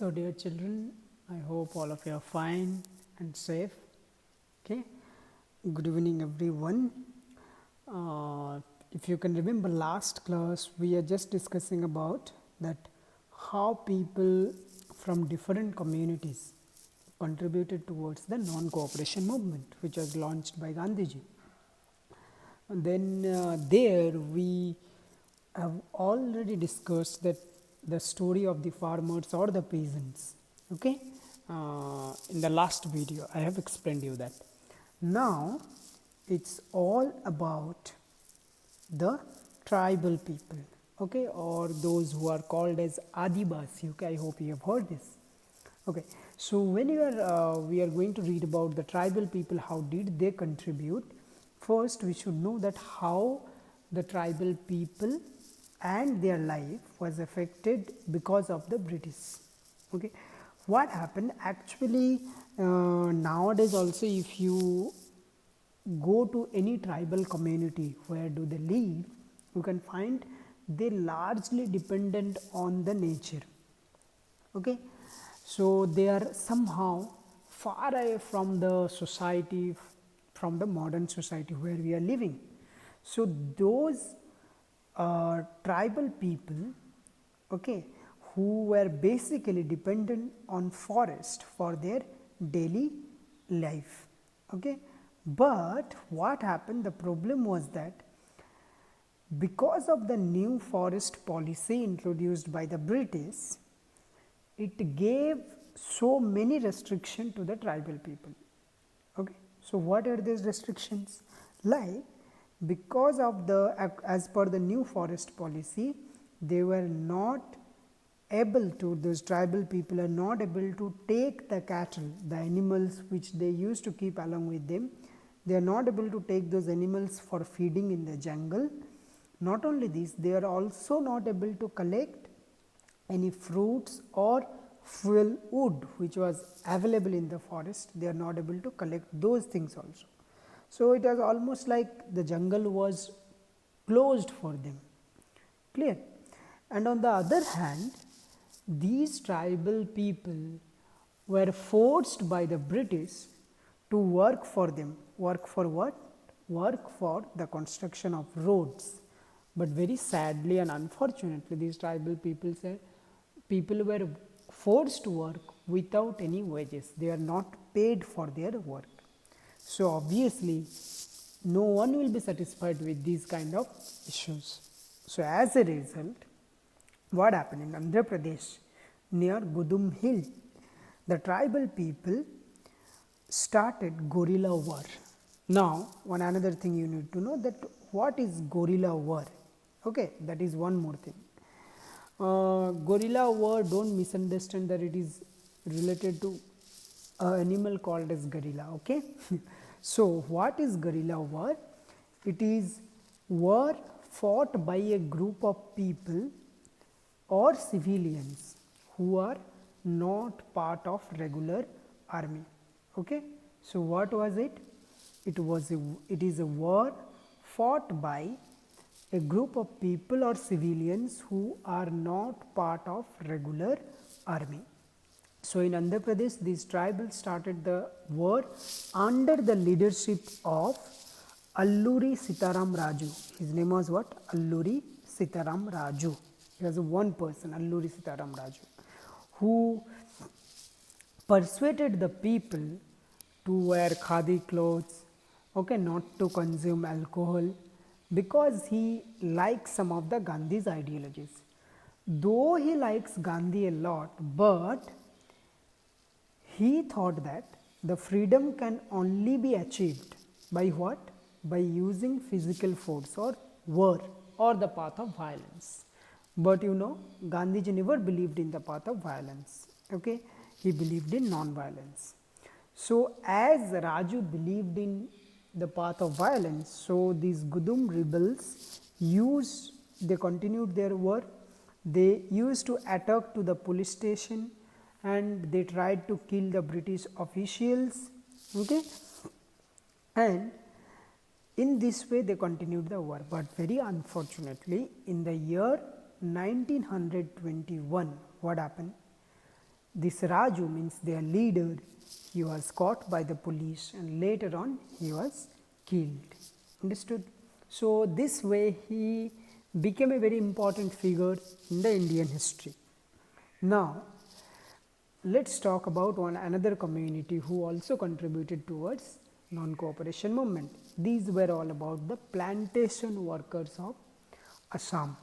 So, dear children, I hope all of you are fine and safe. Okay, good evening, everyone. If you can remember, last class we are just discussing about that how people from different communities contributed towards the non-cooperation movement, which was launched by Gandhiji. And then there we have already discussed that the story of the farmers or the peasants. Okay, in the last video I have explained you that. Now it's all about the tribal people. Okay, or those who are called as Adivasi. Okay, I hope you have heard this. Okay, so when we are going to read about the tribal people, how did they contribute? First, we should know that how the tribal people and their life was affected because of the British. Okay, what happened actually nowadays also, if you go to any tribal community, where do they live, you can find they largely dependent on the nature. Okay, so they are somehow far away from the society, from the modern society where we are living. So those tribal people, okay, who were basically dependent on forest for their daily life. Okay, but what happened, the problem was that because of the new forest policy introduced by the British, it gave so many restrictions to the tribal people. Okay, so what are these restrictions? Like, because of the, as per the new forest policy, they were not able to, those tribal people are not able to take the cattle, the animals which they used to keep along with them. They are not able to take those animals for feeding in the jungle. Not only this, they are also not able to collect any fruits or fuel wood which was available in the forest. They are not able to collect those things also. So it was almost like the jungle was closed for them. Clear? And on the other hand, these tribal people were forced by the British to work for them. Work for what? Work for the construction of roads. But very sadly and unfortunately, these tribal people were forced to work without any wages. They are not paid for their work. So obviously, no one will be satisfied with these kind of issues. So as a result, what happened in Andhra Pradesh near Gudum Hill, the tribal people started guerrilla war. Now, one another thing you need to know, that what is guerrilla war? Okay, that is one more thing. Guerrilla war, don't misunderstand that it is related to an animal called as gorilla. Okay, so what is guerrilla war? It is war fought by a group of people or civilians who are not part of regular army. Okay, so what was it? It is a war fought by a group of people or civilians who are not part of regular army. So in Andhra Pradesh, these tribals started the war under the leadership of Alluri Sitaram Raju. His name was what? Alluri Sitaram Raju. He was one person, Alluri Sitaram Raju, who persuaded the people to wear khadi clothes, okay, not to consume alcohol, because he likes some of the Gandhi's ideologies. Though he likes Gandhi a lot, but he thought that the freedom can only be achieved by what? By using physical force or war or the path of violence. But you know, Gandhiji never believed in the path of violence. Okay, he believed in non-violence. So as Raju believed in the path of violence, so these Gudum rebels they continued their war. They used to attack to the police station and they tried to kill the British officials. Okay, and in this way they continued the war. But very unfortunately, in the year 1921, what happened? This Raju means their leader. He was caught by the police and later on he was killed. Understood? So, this way he became a very important figure in the Indian history. Now, let us talk about another community who also contributed towards non-cooperation movement. These were all about the plantation workers of Assam.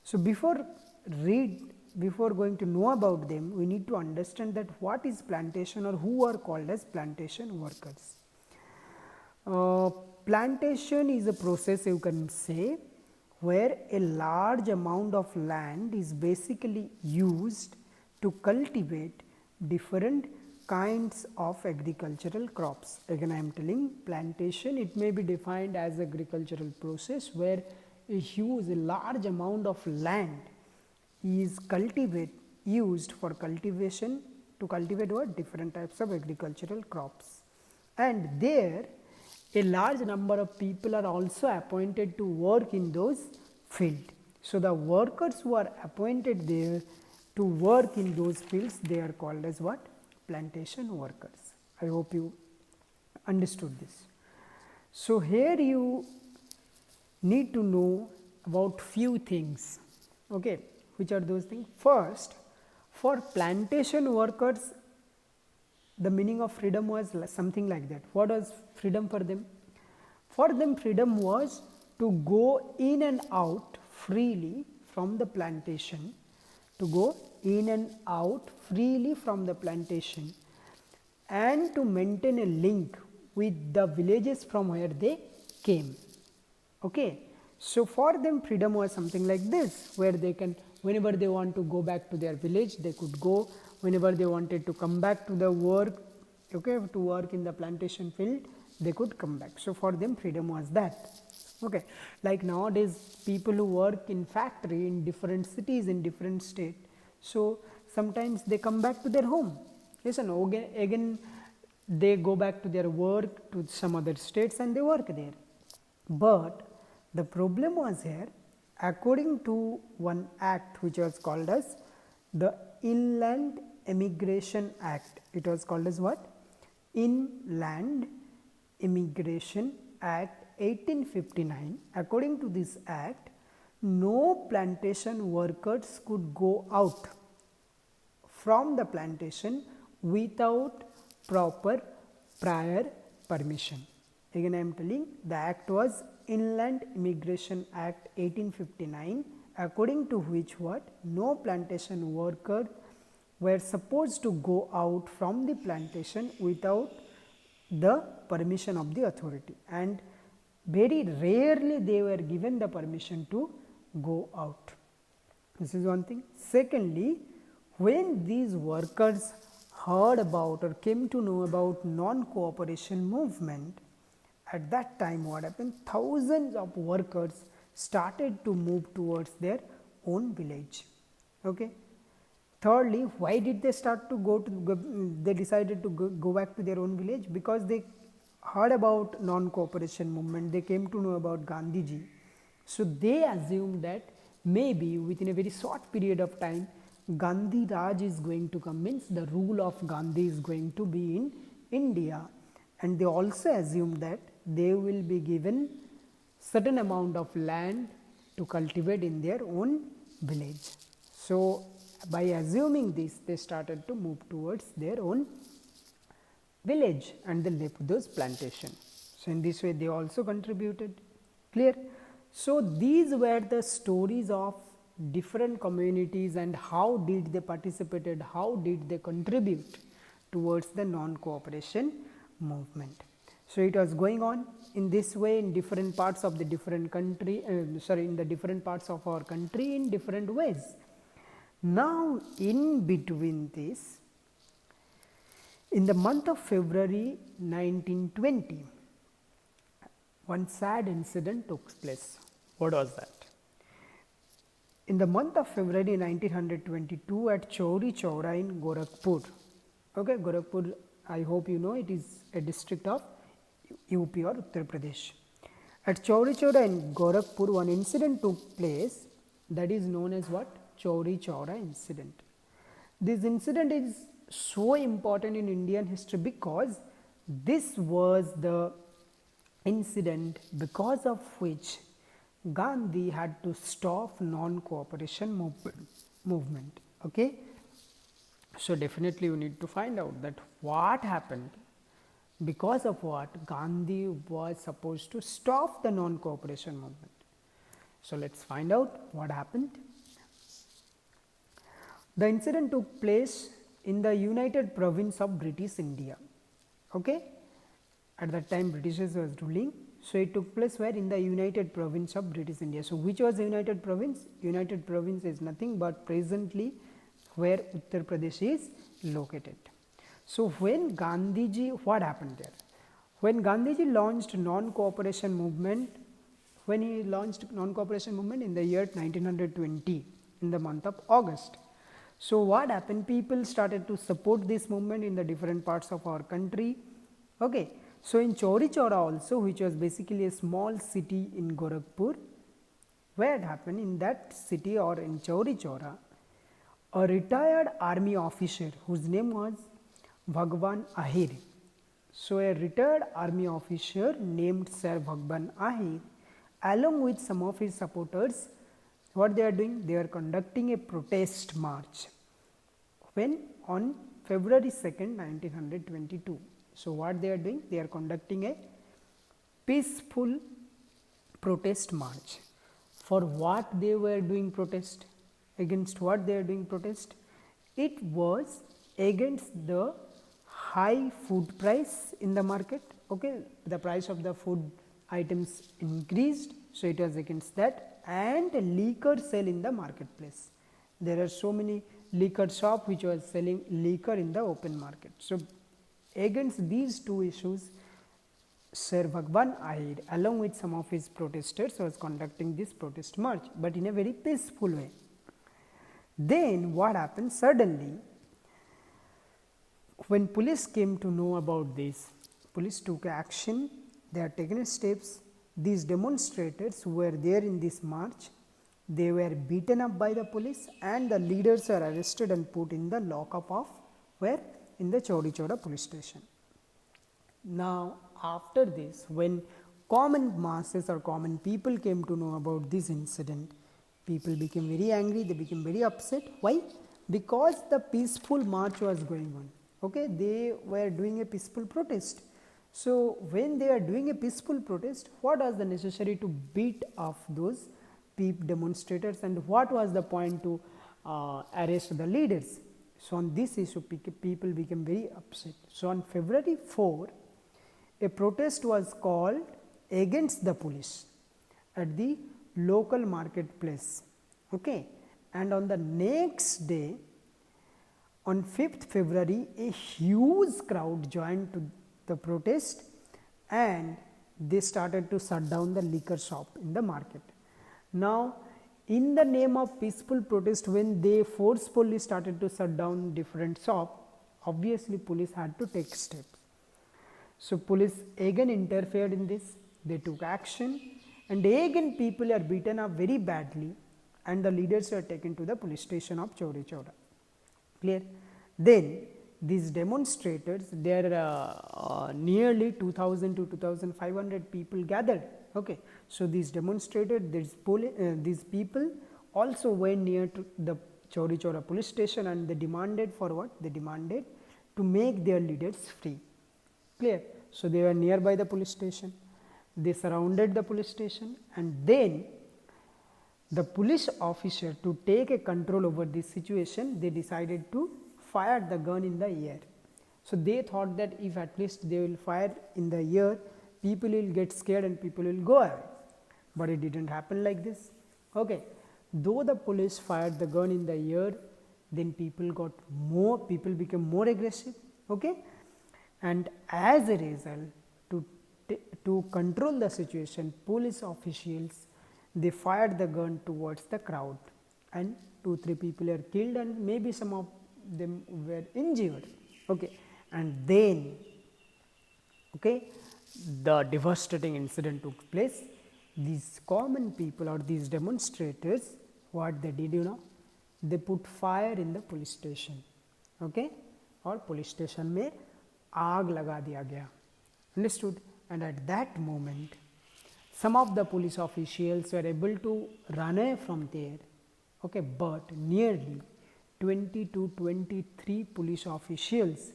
So, before going to know about them, we need to understand that what is plantation or who are called as plantation workers. Plantation is a process, you can say, where a large amount of land is basically used to cultivate different kinds of agricultural crops. Again, I am telling plantation, it may be defined as agricultural process where a large amount of land is used for cultivation to cultivate what different types of agricultural crops, and there a large number of people are also appointed to work in those fields. So, the workers who are appointed there to work in those fields, they are called as what? Plantation workers. I hope you understood this. So, here you need to know about few things, okay, which are those things. First, for plantation workers, the meaning of freedom was something like that. What was freedom for them? For them, freedom was to go in and out freely from the plantation, and to maintain a link with the villages from where they came. Okay. So, for them freedom was something like this, where they can, whenever they want to go back to their village, they could go. Whenever they wanted to come back to the work, okay, to work in the plantation field, they could come back. So, for them freedom was that. Okay. Like nowadays, people who work in factory in different cities, in different state, so sometimes they come back to their home. Yes, and again they go back to their work to some other states and they work there. But the problem was here, according to one act which was called as the Inland Immigration Act. It was called as what? Inland Immigration Act 1859. According to this act, no plantation workers could go out from the plantation without proper prior permission. Again, I am telling, the act was Inland Immigration Act 1859, according to which what? No plantation worker were supposed to go out from the plantation without the permission of the authority, and very rarely they were given the permission to go out. This is one thing. Secondly, when these workers heard about or came to know about non-cooperation movement, at that time what happened? Thousands of workers started to move towards their own village. Okay. Thirdly, why did they start to they decided to go back to their own village? Because they heard about non-cooperation movement, they came to know about Gandhiji. So, they assumed that maybe within a very short period of time, Gandhi Raj is going to come, means the rule of Gandhi is going to be in India, and they also assumed that they will be given certain amount of land to cultivate in their own village. So, by assuming this, they started to move towards their own village and they left those plantations. So, in this way they also contributed. Clear? So, these were the stories of different communities and how did they participated, how did they contribute towards the non-cooperation movement. So, it was going on in this way in different parts of the different country, in the different parts of our country in different ways. Now, in between this, in the month of February 1920, one sad incident took place. What was that? In the month of February 1922 at Chauri Chaura in Gorakhpur. Okay, Gorakhpur, I hope you know, it is a district of UP or Uttar Pradesh. At Chauri Chaura in Gorakhpur, one incident took place that is known as what? Chauri Chaura incident. This incident is so important in Indian history because this was the incident because of which Gandhi had to stop non-cooperation movement. Okay, so definitely you need to find out that what happened, because of what Gandhi was supposed to stop the non-cooperation movement. So let's find out what happened. The incident took place in the United Province of British India. Okay, at that time Britishers was ruling. So it took place where? In the United Province of British India. So which was the United Province? United Province is nothing but presently where Uttar Pradesh is located. So when Gandhiji, what happened there? When Gandhiji launched non-cooperation movement, when he launched non-cooperation movement in the year 1920 in the month of August. So what happened? People started to support this movement in the different parts of our country. Okay, so in Chauri Chaura also, which was basically a small city in Gorakhpur, where it happened in that city or in Chauri Chaura, a retired army officer whose name was Bhagwan Ahir. So a retired army officer named Sir Bhagwan Ahir, along with some of his supporters, what they are doing? They are conducting a protest march. When? On February 2nd, 1922. So what they are doing? They are conducting a peaceful protest march. For what they were doing protest? Against what they are doing protest? It was against the high food price in the market. Okay, the price of the food items increased, so it was against that, and liquor sale in the marketplace. There are so many liquor shop which was selling liquor in the open market. So against these two issues, Sir Bhagwan Ahir along with some of his protesters was conducting this protest march, but in a very peaceful way. Then what happened? Suddenly, when police came to know about this, police took action. They had taken steps. These demonstrators who were there in this march, they were beaten up by the police, and the leaders were arrested and put in the lockup of where? In the Chauri Chaura police station. Now after this, when common masses or common people came to know about this incident, people became very angry, they became very upset. Why? Because the peaceful march was going on. Okay, they were doing a peaceful protest. So when they are doing a peaceful protest, what was the necessary to beat off those demonstrators, and what was the point to arrest the leaders? So on this issue, people became very upset. So on February 4, a protest was called against the police at the local marketplace. Okay, and on the next day, on 5th February, a huge crowd joined to the protest, and they started to shut down the liquor shop in the market. Now, in the name of peaceful protest, when they forcefully started to shut down different shops, obviously police had to take steps. So police again interfered in this, they took action, and again people are beaten up very badly, and the leaders were taken to the police station of Chauri Chaura. Clear? Then these demonstrators, there are nearly 2000 to 2500 people gathered. Okay, so these demonstrators, these people also went near to the Chauri Chaura police station, and they demanded for what? They demanded to make their leaders free. Clear? So they were nearby the police station, they surrounded the police station, and then the police officer, to take a control over this situation, they decided to fire the gun in the air. So they thought that if at least they will fire in the air, people will get scared and people will go away. But it didn't happen like this. Okay, though the police fired the gun in the air, then people became more aggressive. Okay, and as a result, to control the situation, police officials, they fired the gun towards the crowd, and 2-3 people are killed, and maybe some of them were injured. Okay, and then the devastating incident took place. These common people or these demonstrators, what they did, they put fire in the police station, okay, और police station में आग लगा दिया गया. Understood? And at that moment, some of the police officials were able to run away from there, okay, but nearly 20 to 23 police officials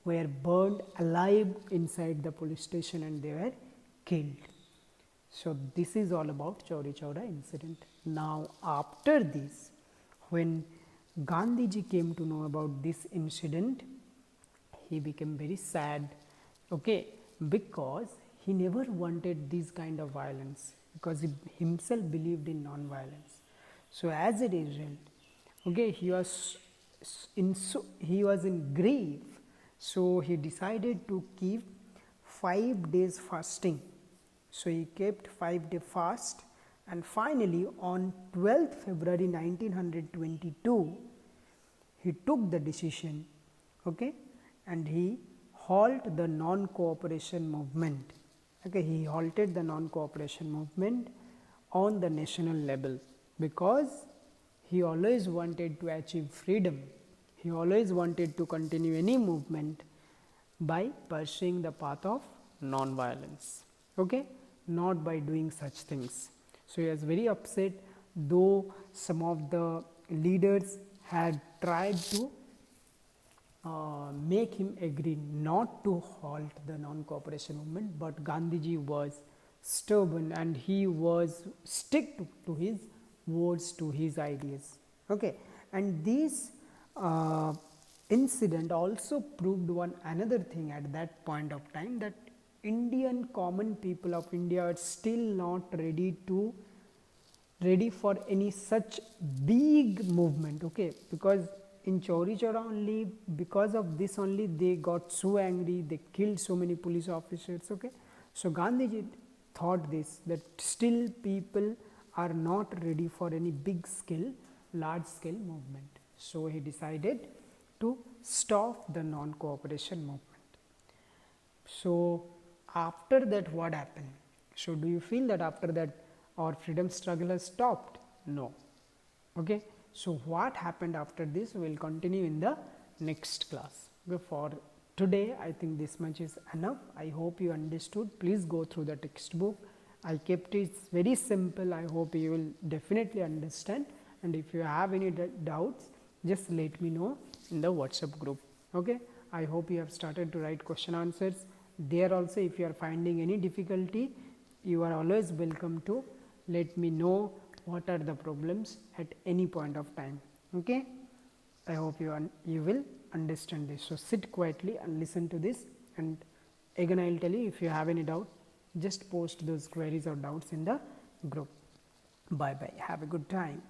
were burned alive inside the police station and they were killed. So this is all about Chauri Chaura incident. Now after this, when Gandhiji came to know about this incident, he became very sad, okay, because he never wanted this kind of violence, because he himself believed in non-violence. So as a result, okay, he was in grief, so he decided to keep 5 days fasting. So he kept 5-day fast, and finally on 12th February 1922 he took the decision, okay, and he halted the non-cooperation movement. Okay, he halted the non-cooperation movement on the national level, because he always wanted to achieve freedom. He always wanted to continue any movement by pursuing the path of non-violence, okay, not by doing such things. So he was very upset, though some of the leaders had tried to make him agree not to halt the non-cooperation movement, but Gandhiji was stubborn and he was stick to his words, to his ideas, okay. And this incident also proved one another thing at that point of time, that Indian common people of India are still not ready for any such big movement, okay, because in Chauri Chaura only, because of this only, they got so angry, they killed so many police officers, okay. So Gandhiji thought this, that still people are not ready for any big scale, large scale movement. So he decided to stop the non-cooperation movement. So after that, what happened? So do you feel that after that our freedom struggle has stopped? No, okay. So what happened after this, we will continue in the next class. Okay, for today I think this much is enough. I hope you understood. Please go through the textbook. I kept it very simple. I hope you will definitely understand, and if you have any doubts, just let me know in the WhatsApp group, okay. I hope you have started to write question answers there also. If you are finding any difficulty, you are always welcome to let me know what are the problems at any point of time, okay. I hope you will understand this. So sit quietly and listen to this, and again I will tell you, if you have any doubt, just post those queries or doubts in the group. Bye bye, have a good time.